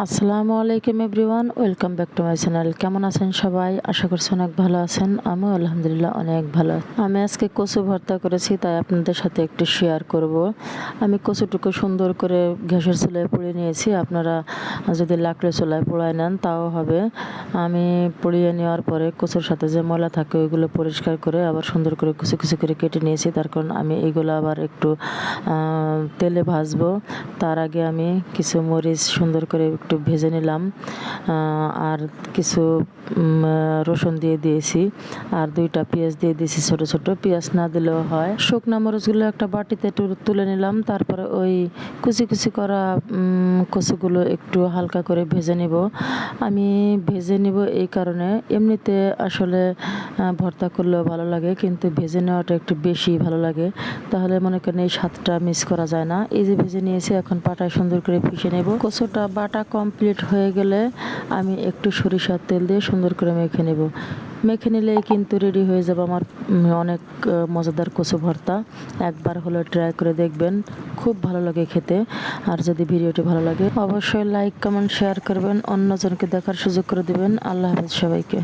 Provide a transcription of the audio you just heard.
আসসালামু আলাইকুম everyone, welcome back to my channel. কেমন আছেন সবাই? আশা করছি অনেক ভালো আছেন। আমিও আলহামদুলিল্লাহ অনেক ভালো আছি। আমি আজকে কচু ভর্তা করেছি, তাই আপনাদের সাথে একটু শেয়ার করব। আমি কচুটুকু সুন্দর করে গ্যাসের চুলায় পুড়িয়ে নিয়েছি। আপনারা যদি লাকড়ির চুলায় পোড়ায় নেন তাও হবে। আমি পুড়িয়ে নেওয়ার পরে কচুর সাথে যে ময়লা থাকে ওইগুলো পরিষ্কার করে আবার সুন্দর করে কুচি কুচি করে কেটে নিয়েছি। তার কারণ আমি এইগুলো আবার একটু তেলে ভাজবো। তার আগে আমি কিছু মরিচ সুন্দর করে একটু ভেজে নিলাম, আর কিছু রসুন দিয়ে দিয়েছি, আর 2টা পেঁয়াজ দিয়ে দিয়েছি ছোট ছোট। পেঁয়াজ না দিলেও হয়। শুকনা মরিচগুলো একটা বাটিতে তুলে নিলাম। তারপরে ওই কুচি কুচি করা কচুগুলো একটু হালকা করে ভেজে নিব। আমি ভেজে নিব এই কারণে, এমনিতে আসলে ভর্তা করলেও ভালো লাগে, কিন্তু ভেজে নেওয়াটা একটু বেশি ভালো লাগে। তাহলে মনে করেন এই স্বাদটা মিস করা যায় না। এই যে ভেজে নিয়েছি, এখন পাটায় সুন্দর করে পিষে নেব। কচুটা বাটা কমপ্লিট হয়ে গেলে আমি একটু সরিষার তেল দিয়ে সুন্দর করে মেখে নেব। মেখে নিলেই কিন্তু রেডি হয়ে যাবে আমার অনেক মজাদার কচু ভর্তা। একবার হলে ট্রাই করে দেখবেন, খুব ভালো লাগে খেতে। আর যদি ভিডিওটি ভালো লাগে অবশ্যই লাইক, কমেন্ট, শেয়ার করবেন, অন্যজনকে দেখার সুযোগ করে দেবেন। আল্লাহ হাফেজ সবাইকে।